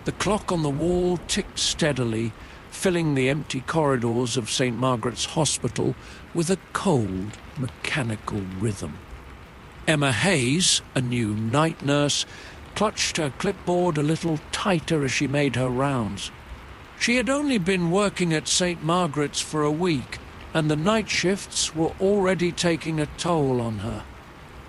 The clock on the wall ticked steadily, filling the empty corridors of St. Margaret's Hospital with a cold, mechanical rhythm. Emma Hayes, a new night nurse, clutched her clipboard a little tighter as she made her rounds. She had only been working at St. Margaret's for a week, and the night shifts were already taking a toll on her.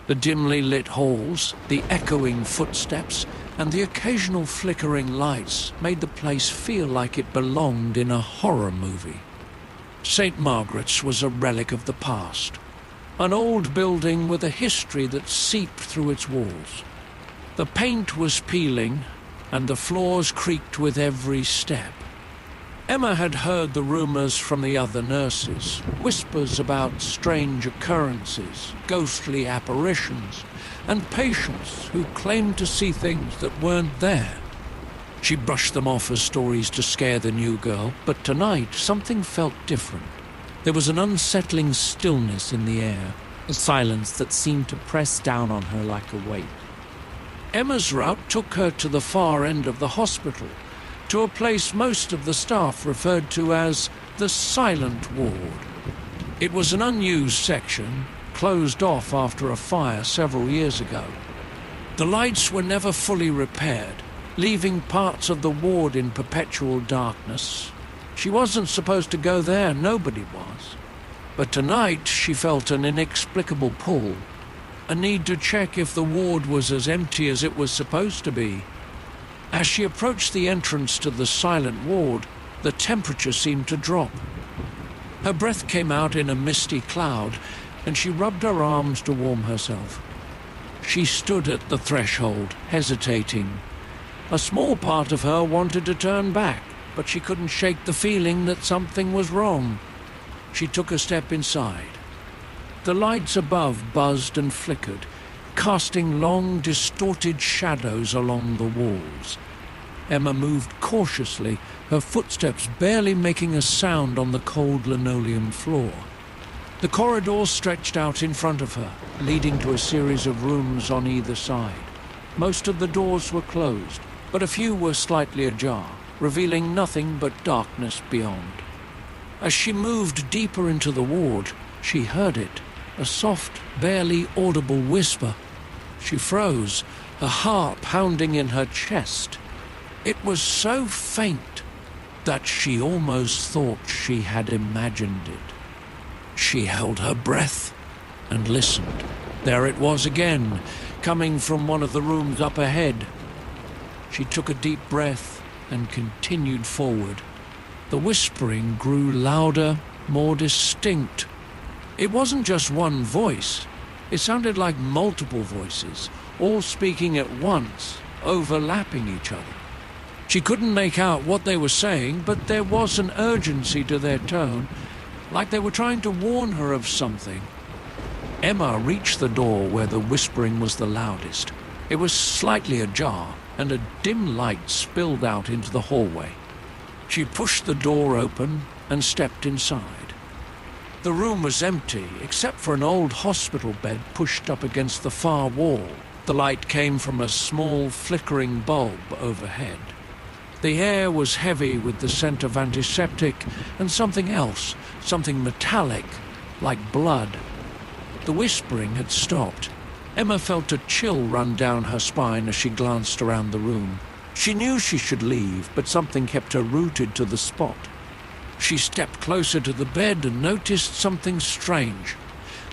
The dimly lit halls, the echoing footsteps, and the occasional flickering lights made the place feel like it belonged in a horror movie. St. Margaret's was a relic of the past, an old building with a history that seeped through its walls. The paint was peeling, and the floors creaked with every step. Emma had heard the rumours from the other nurses, whispers about strange occurrences, ghostly apparitions, and patients who claimed to see things that weren't there. She brushed them off as stories to scare the new girl, but tonight something felt different. There was an unsettling stillness in the air, a silence that seemed to press down on her like a weight. Emma's route took her to the far end of the hospital, to a place most of the staff referred to as the Silent Ward. It was an unused section, closed off after a fire several years ago. The lights were never fully repaired, leaving parts of the ward in perpetual darkness. She wasn't supposed to go there, nobody was. But tonight she felt an inexplicable pull, a need to check if the ward was as empty as it was supposed to be. As she approached the entrance to the Silent Ward, the temperature seemed to drop. Her breath came out in a misty cloud, and she rubbed her arms to warm herself. She stood at the threshold, hesitating. A small part of her wanted to turn back, but she couldn't shake the feeling that something was wrong. She took a step inside. The lights above buzzed and flickered, casting long, distorted shadows along the walls. Emma moved cautiously, her footsteps barely making a sound on the cold linoleum floor. The corridor stretched out in front of her, leading to a series of rooms on either side. Most of the doors were closed, but a few were slightly ajar, revealing nothing but darkness beyond. As she moved deeper into the ward, she heard it, a soft, barely audible whisper. She froze, her heart pounding in her chest. It was so faint that she almost thought she had imagined it. She held her breath and listened. There it was again, coming from one of the rooms up ahead. She took a deep breath and continued forward. The whispering grew louder, more distinct. It wasn't just one voice. It sounded like multiple voices, all speaking at once, overlapping each other. She couldn't make out what they were saying, but there was an urgency to their tone, like they were trying to warn her of something. Emma reached the door where the whispering was the loudest. It was slightly ajar, and a dim light spilled out into the hallway. She pushed the door open and stepped inside. The room was empty, except for an old hospital bed pushed up against the far wall. The light came from a small, flickering bulb overhead. The air was heavy with the scent of antiseptic and something else, something metallic, like blood. The whispering had stopped. Emma felt a chill run down her spine as she glanced around the room. She knew she should leave, but something kept her rooted to the spot. She stepped closer to the bed and noticed something strange.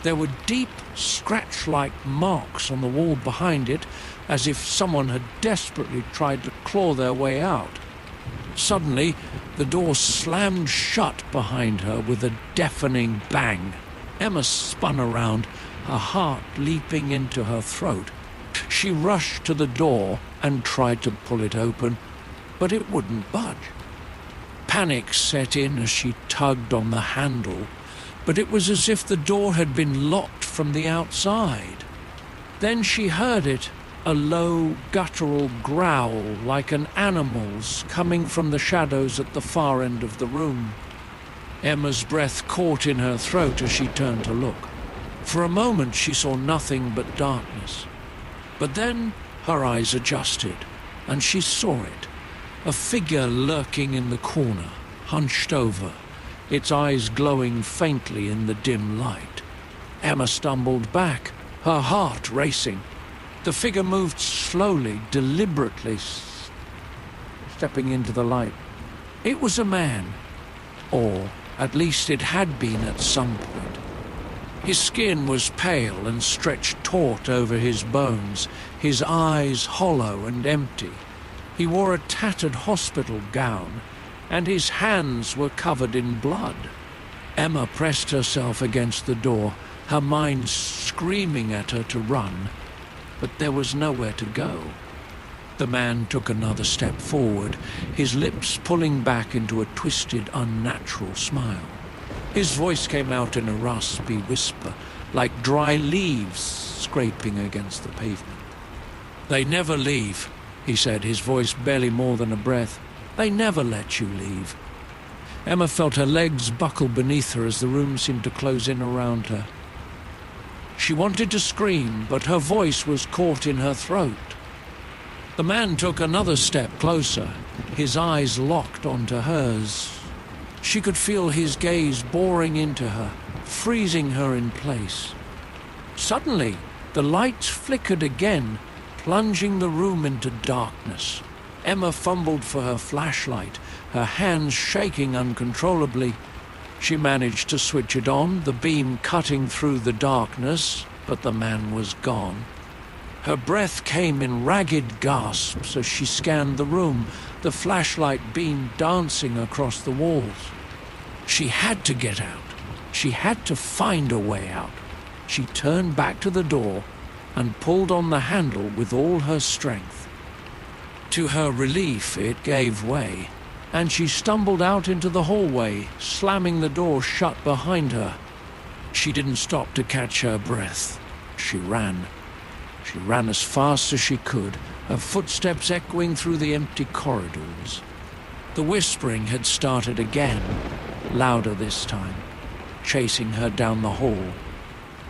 There were deep, scratch-like marks on the wall behind it, as if someone had desperately tried to claw their way out. Suddenly, the door slammed shut behind her with a deafening bang. Emma spun around, her heart leaping into her throat. She rushed to the door and tried to pull it open, but it wouldn't budge. Panic set in as she tugged on the handle, but it was as if the door had been locked from the outside. Then she heard it, a low, guttural growl like an animal's coming from the shadows at the far end of the room. Emma's breath caught in her throat as she turned to look. For a moment she saw nothing but darkness. But then her eyes adjusted, and she saw it. a figure lurking in the corner, hunched over, its eyes glowing faintly in the dim light. Emma stumbled back, her heart racing. The figure moved slowly, deliberately, stepping into the light. It was a man, or at least it had been at some point. His skin was pale and stretched taut over his bones, his eyes hollow and empty. He wore a tattered hospital gown, and his hands were covered in blood. Emma pressed herself against the door, her mind screaming at her to run, but there was nowhere to go. The man took another step forward, his lips pulling back into a twisted, unnatural smile. His voice came out in a raspy whisper, like dry leaves scraping against the pavement. "They never leave," he said, his voice barely more than a breath. "They never let you leave." Emma felt her legs buckle beneath her as the room seemed to close in around her. She wanted to scream, but her voice was caught in her throat. The man took another step closer, his eyes locked onto hers. She could feel his gaze boring into her, freezing her in place. Suddenly, the lights flickered again, plunging the room into darkness. Emma fumbled for her flashlight, her hands shaking uncontrollably. She managed to switch it on, the beam cutting through the darkness, but the man was gone. Her breath came in ragged gasps as she scanned the room, the flashlight beam dancing across the walls. She had to get out. She had to find a way out. She turned back to the door and pulled on the handle with all her strength. To her relief, it gave way, and she stumbled out into the hallway, slamming the door shut behind her. She didn't stop to catch her breath. She ran. She ran as fast as she could, her footsteps echoing through the empty corridors. The whispering had started again, louder this time, chasing her down the hall.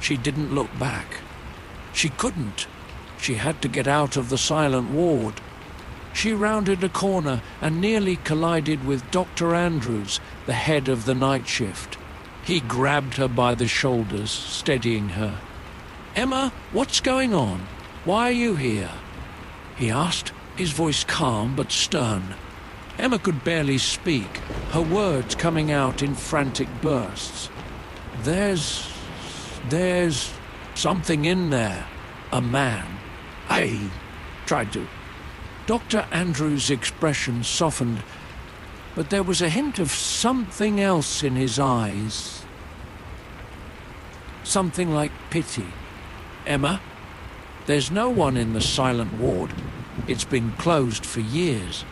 She didn't look back. She couldn't. She had to get out of the silent ward. She rounded a corner and nearly collided with Dr. Andrews, the head of the night shift. He grabbed her by the shoulders, steadying her. "Emma, what's going on? Why are you here?" he asked, his voice calm but stern. Emma could barely speak, her words coming out in frantic bursts. There's something in there. A man. I tried to." Dr. Andrews' expression softened, but there was a hint of something else in his eyes. Something like pity. "Emma, there's no one in the silent ward. It's been closed for years."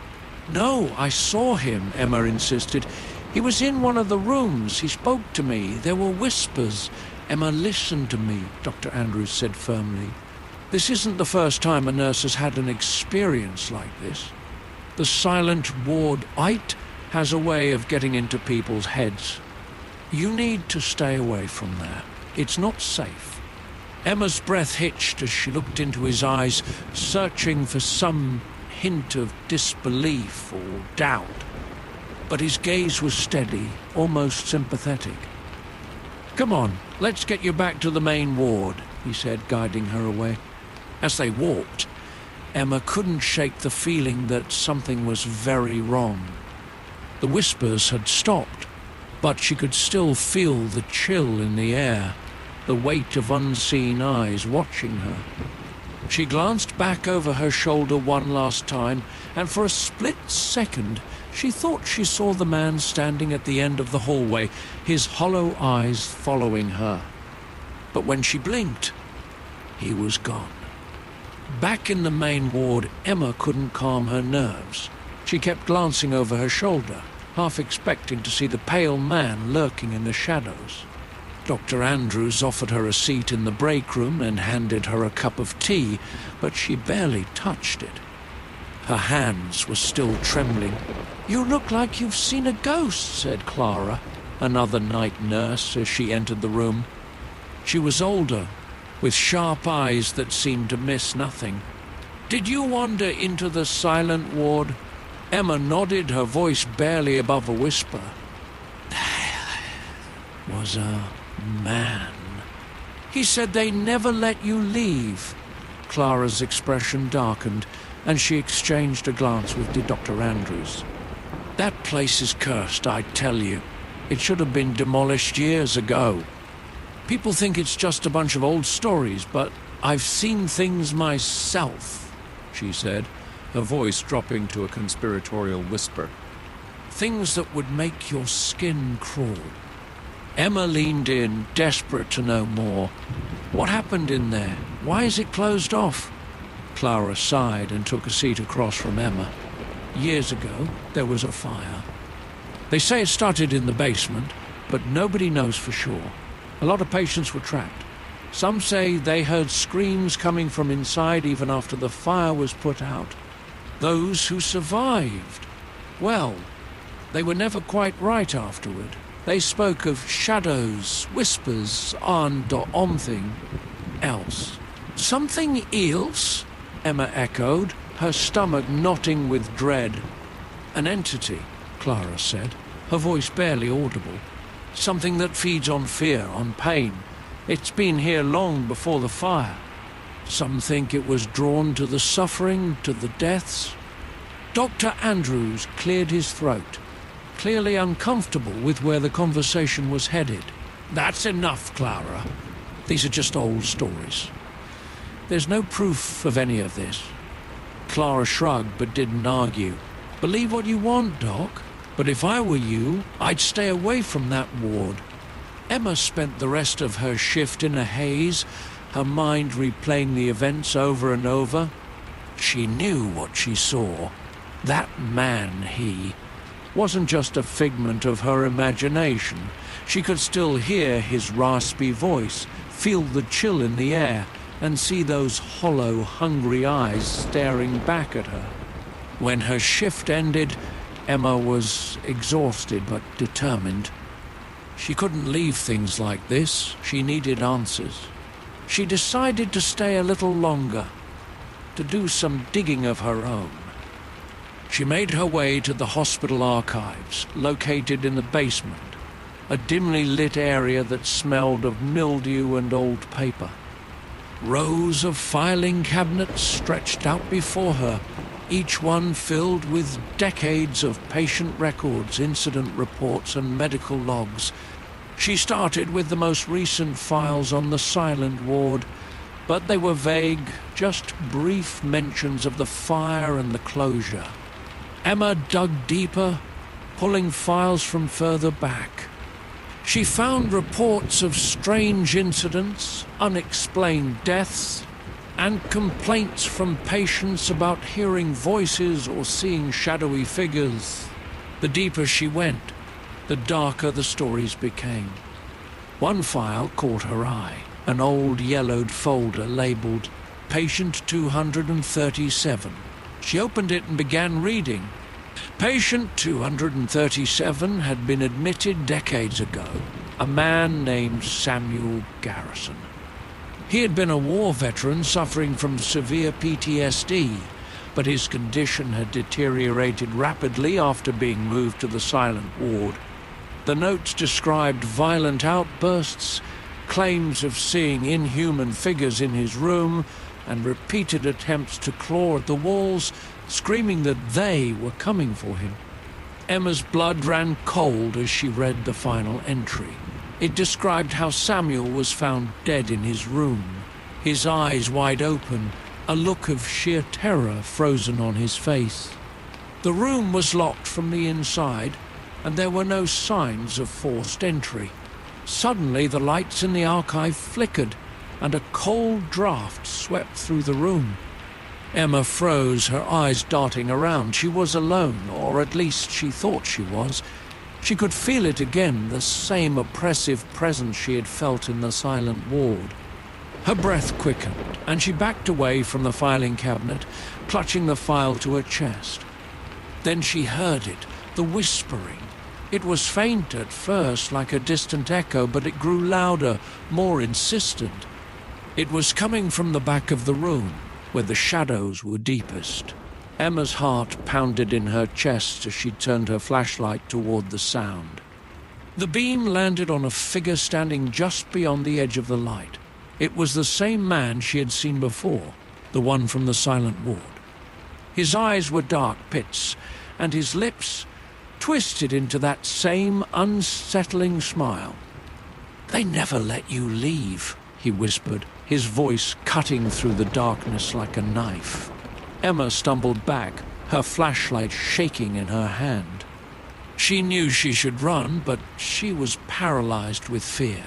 "No, I saw him," Emma insisted. "He was in one of the rooms. He spoke to me. There were whispers." "Emma, listen to me," Dr. Andrews said firmly. "This isn't the first time a nurse has had an experience like this. The silent ward has a way of getting into people's heads. You need to stay away from there. It's not safe." Emma's breath hitched as she looked into his eyes, searching for some hint of disbelief or doubt. But his gaze was steady, almost sympathetic. "Come on, let's get you back to the main ward," he said, guiding her away. As they walked, Emma couldn't shake the feeling that something was very wrong. The whispers had stopped, but she could still feel the chill in the air, the weight of unseen eyes watching her. She glanced back over her shoulder one last time, and for a split second she thought she saw the man standing at the end of the hallway, his hollow eyes following her. But when she blinked, he was gone. Back in the main ward, Emma couldn't calm her nerves. She kept glancing over her shoulder, half expecting to see the pale man lurking in the shadows. Dr. Andrews offered her a seat in the break room and handed her a cup of tea, but she barely touched it. Her hands were still trembling. "You look like you've seen a ghost," said Clara, another night nurse, as she entered the room. She was older, with sharp eyes that seemed to miss nothing. "Did you wander into the silent ward?" Emma nodded, her voice barely above a whisper. Was a man. He said they never let you leave. Clara's expression darkened, and she exchanged a glance with Dr. Andrews. That place is cursed, I tell you. It should have been demolished years ago. People think it's just a bunch of old stories, but I've seen things myself, she said, her voice dropping to a conspiratorial whisper. Things that would make your skin crawl. Emma leaned in, desperate to know more. What happened in there? Why is it closed off? Clara sighed and took a seat across from Emma. Years ago, there was a fire. They say it started in the basement, but nobody knows for sure. A lot of patients were trapped. Some say they heard screams coming from inside even after the fire was put out. Those who survived, well, they were never quite right afterward. They spoke of shadows, whispers, and something else. Something else? Emma echoed, her stomach knotting with dread. An entity, Clara said, her voice barely audible. Something that feeds on fear, on pain. It's been here long before the fire. Some think it was drawn to the suffering, to the deaths. Dr. Andrews cleared his throat, clearly uncomfortable with where the conversation was headed. That's enough, Clara. These are just old stories. There's no proof of any of this. Clara shrugged but didn't argue. Believe what you want, Doc, but if I were you, I'd stay away from that ward. Emma spent the rest of her shift in a haze, her mind replaying the events over and over. She knew what she saw. That man, he wasn't just a figment of her imagination. She could still hear his raspy voice, feel the chill in the air, and see those hollow, hungry eyes staring back at her. When her shift ended, Emma was exhausted but determined. She couldn't leave things like this. She needed answers. She decided to stay a little longer, to do some digging of her own. She made her way to the hospital archives, located in the basement, a dimly lit area that smelled of mildew and old paper. Rows of filing cabinets stretched out before her, each one filled with decades of patient records, incident reports, and medical logs. She started with the most recent files on the silent ward, but they were vague, just brief mentions of the fire and the closure. Emma dug deeper, pulling files from further back. She found reports of strange incidents, unexplained deaths, and complaints from patients about hearing voices or seeing shadowy figures. The deeper she went, the darker the stories became. One file caught her eye, an old yellowed folder labeled Patient 237. She opened it and began reading. Patient 237 had been admitted decades ago, a man named Samuel Garrison. He had been a war veteran suffering from severe PTSD, but his condition had deteriorated rapidly after being moved to the silent ward. The notes described violent outbursts, claims of seeing inhuman figures in his room, and repeated attempts to claw at the walls, screaming that they were coming for him. Emma's blood ran cold as she read the final entry. It described how Samuel was found dead in his room, his eyes wide open, a look of sheer terror frozen on his face. The room was locked from the inside, and there were no signs of forced entry. Suddenly, the lights in the archive flickered, and a cold draft swept through the room. Emma froze, her eyes darting around. She was alone, or at least she thought she was. She could feel it again, the same oppressive presence she had felt in the silent ward. Her breath quickened, and she backed away from the filing cabinet, clutching the file to her chest. Then she heard it, the whispering. It was faint at first, like a distant echo, but it grew louder, more insistent. It was coming from the back of the room, where the shadows were deepest. Emma's heart pounded in her chest as she turned her flashlight toward the sound. The beam landed on a figure standing just beyond the edge of the light. It was the same man she had seen before, the one from the silent ward. His eyes were dark pits, and his lips twisted into that same unsettling smile. "They never let you leave," he whispered, his voice cutting through the darkness like a knife. Emma stumbled back, her flashlight shaking in her hand. She knew she should run, but she was paralyzed with fear.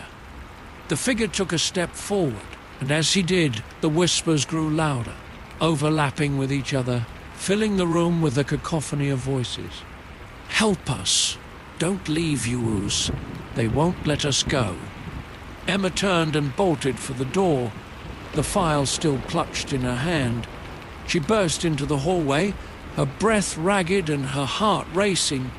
The figure took a step forward, and as he did, the whispers grew louder, overlapping with each other, filling the room with a cacophony of voices. "Help us! Don't leave, Yuuz. They won't let us go." Emma turned and bolted for the door, the file still clutched in her hand. She burst into the hallway, her breath ragged and her heart racing.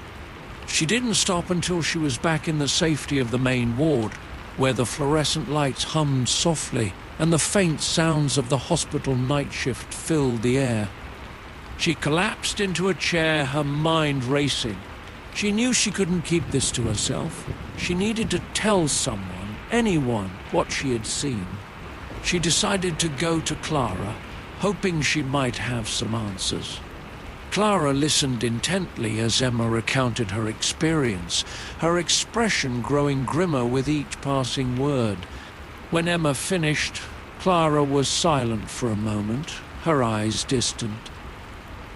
She didn't stop until she was back in the safety of the main ward, where the fluorescent lights hummed softly and the faint sounds of the hospital night shift filled the air. She collapsed into a chair, her mind racing. She knew she couldn't keep this to herself. She needed to tell someone, anyone, what she had seen. She decided to go to Clara, hoping she might have some answers. Clara listened intently as Emma recounted her experience, her expression growing grimmer with each passing word. When Emma finished, Clara was silent for a moment, her eyes distant.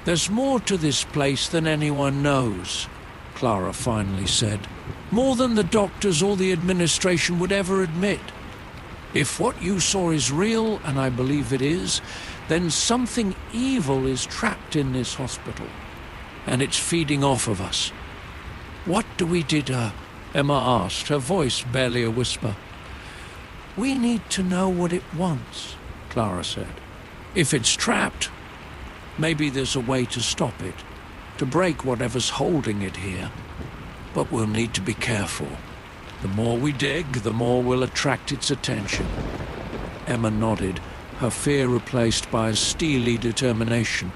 "There's more to this place than anyone knows," Clara finally said. "More than the doctors or the administration would ever admit. If what you saw is real, and I believe it is, then something evil is trapped in this hospital, and it's feeding off of us." "What do we do?" Emma asked, her voice barely a whisper. "We need to know what it wants," Clara said. "If it's trapped, maybe there's a way to stop it, to break whatever's holding it here. But we'll need to be careful. The more we dig, the more we'll attract its attention." Emma nodded, her fear replaced by a steely determination.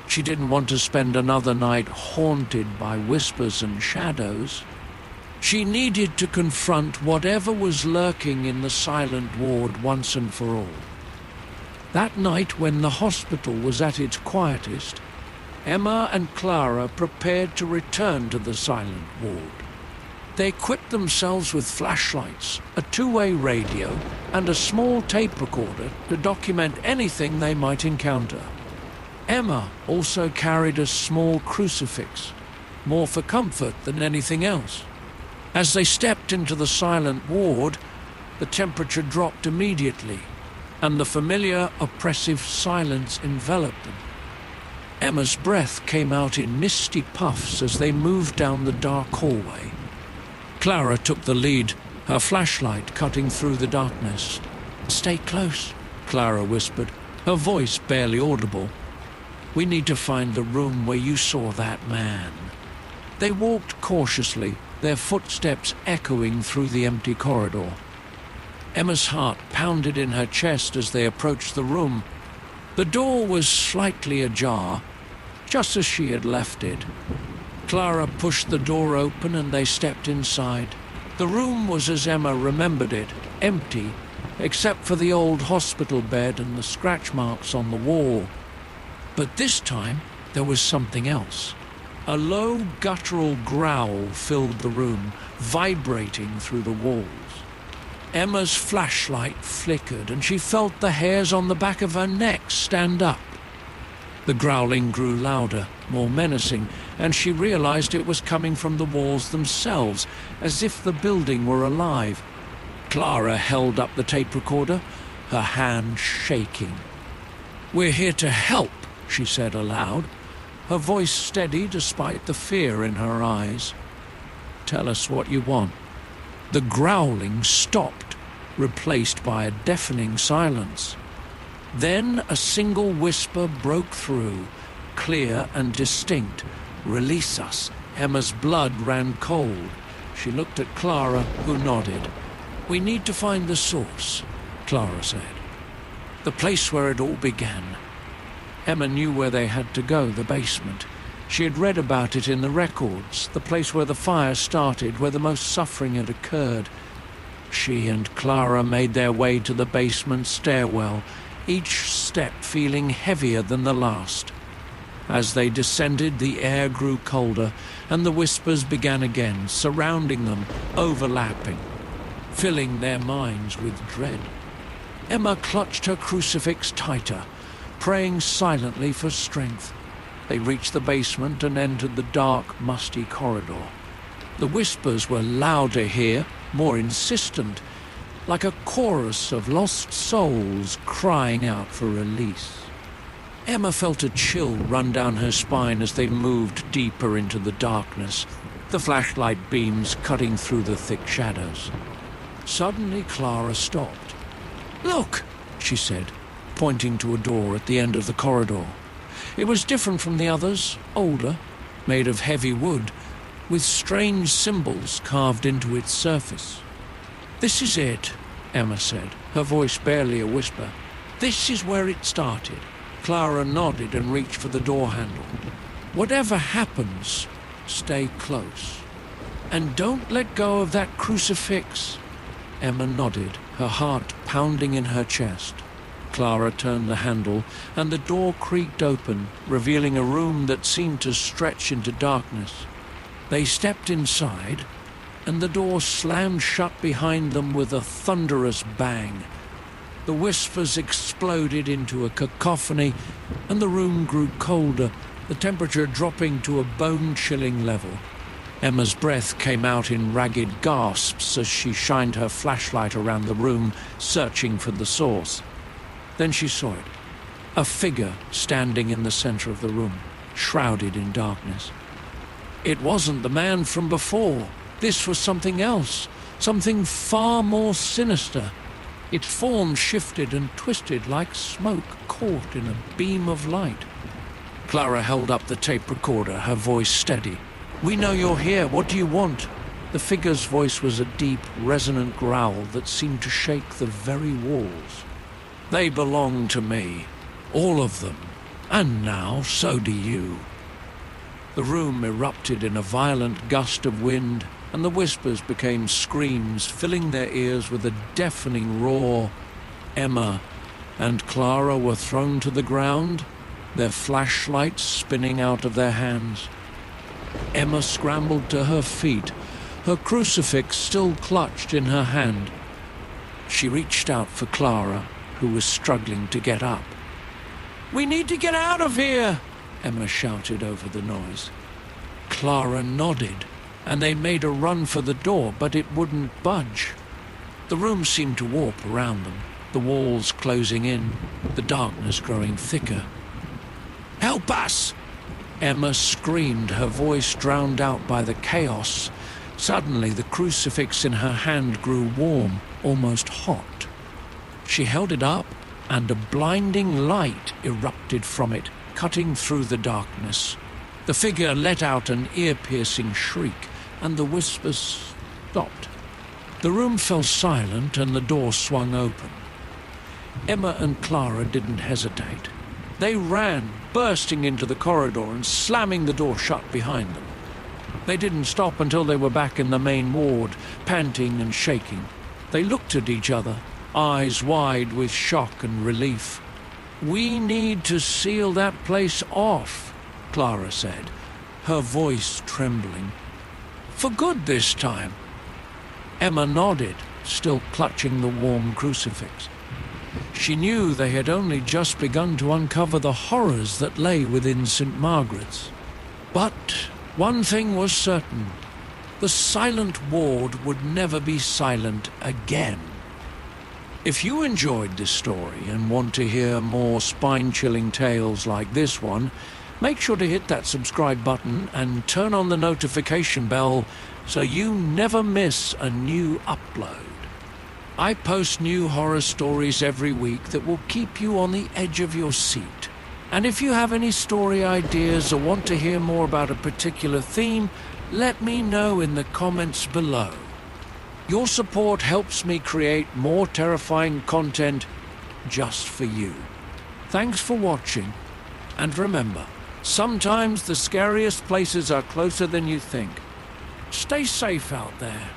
She didn't want to spend another night haunted by whispers and shadows. She needed to confront whatever was lurking in the silent ward once and for all. That night, when the hospital was at its quietest, Emma and Clara prepared to return to the silent ward. They equipped themselves with flashlights, a two-way radio, and a small tape recorder to document anything they might encounter. Emma also carried a small crucifix, more for comfort than anything else. As they stepped into the silent ward, the temperature dropped immediately, and the familiar, oppressive silence enveloped them. Emma's breath came out in misty puffs as they moved down the dark hallway. Clara took the lead, her flashlight cutting through the darkness. "Stay close," Clara whispered, her voice barely audible. "We need to find the room where you saw that man." They walked cautiously, their footsteps echoing through the empty corridor. Emma's heart pounded in her chest as they approached the room. The door was slightly ajar, just as she had left it. Clara pushed the door open and they stepped inside. The room was as Emma remembered it, empty, except for the old hospital bed and the scratch marks on the wall. But this time, there was something else. A low, guttural growl filled the room, vibrating through the walls. Emma's flashlight flickered and she felt the hairs on the back of her neck stand up. The growling grew louder, more menacing, and she realized it was coming from the walls themselves, as if the building were alive. Clara held up the tape recorder, her hand shaking. "We're here to help," she said aloud, her voice steady despite the fear in her eyes. "Tell us what you want." The growling stopped, replaced by a deafening silence. Then a single whisper broke through, clear and distinct. "Release us." Emma's blood ran cold. She looked at Clara, who nodded. "We need to find the source," Clara said. "The place where it all began. Emma knew where they had to go, the basement. She had read about it in the records, the place where the fire started, where the most suffering had occurred. She and Clara made their way to the basement stairwell, each step feeling heavier than the last. As they descended, the air grew colder, and the whispers began again, surrounding them, overlapping, filling their minds with dread. Emma clutched her crucifix tighter, praying silently for strength. They reached the basement and entered the dark, musty corridor. The whispers were louder here, more insistent, like a chorus of lost souls crying out for release. Emma felt a chill run down her spine as they moved deeper into the darkness, the flashlight beams cutting through the thick shadows. Suddenly, Clara stopped. "Look," she said, pointing to a door at the end of the corridor. It was different from the others, older, made of heavy wood, with strange symbols carved into its surface. "This is it," Emma said, her voice barely a whisper. "This is where it started." Clara nodded and reached for the door handle. "Whatever happens, stay close. And don't let go of that crucifix." Emma nodded, her heart pounding in her chest. Clara turned the handle, and the door creaked open, revealing a room that seemed to stretch into darkness. They stepped inside, and the door slammed shut behind them with a thunderous bang. The whispers exploded into a cacophony, and the room grew colder, the temperature dropping to a bone-chilling level. Emma's breath came out in ragged gasps as she shined her flashlight around the room, searching for the source. Then she saw it, a figure standing in the center of the room, shrouded in darkness. It wasn't the man from before. This was something else, something far more sinister. Its form shifted and twisted like smoke caught in a beam of light. Clara held up the tape recorder, her voice steady. "We know you're here. What do you want?" The figure's voice was a deep, resonant growl that seemed to shake the very walls. "They belong to me. All of them. And now, so do you." The room erupted in a violent gust of wind, and the whispers became screams, filling their ears with a deafening roar. Emma and Clara were thrown to the ground, their flashlights spinning out of their hands. Emma scrambled to her feet, her crucifix still clutched in her hand. She reached out for Clara, who was struggling to get up. "We need to get out of here!" Emma shouted over the noise. Clara nodded, and they made a run for the door, but it wouldn't budge. The room seemed to warp around them, the walls closing in, the darkness growing thicker. "Help us!" Emma screamed, her voice drowned out by the chaos. Suddenly, the crucifix in her hand grew warm, almost hot. She held it up, and a blinding light erupted from it, cutting through the darkness. The figure let out an ear-piercing shriek, and the whispers stopped. The room fell silent, and the door swung open. Emma and Clara didn't hesitate. They ran, bursting into the corridor and slamming the door shut behind them. They didn't stop until they were back in the main ward, panting and shaking. They looked at each other, eyes wide with shock and relief. "We need to seal that place off," Clara said, her voice trembling. "For good this time." Emma nodded, still clutching the warm crucifix. She knew they had only just begun to uncover the horrors that lay within St. Margaret's. But one thing was certain: the silent ward would never be silent again. If you enjoyed this story and want to hear more spine-chilling tales like this one, make sure to hit that subscribe button and turn on the notification bell so you never miss a new upload. I post new horror stories every week that will keep you on the edge of your seat. And if you have any story ideas or want to hear more about a particular theme, let me know in the comments below. Your support helps me create more terrifying content just for you. Thanks for watching, And remember, sometimes the scariest places are closer than you think. Stay safe out there.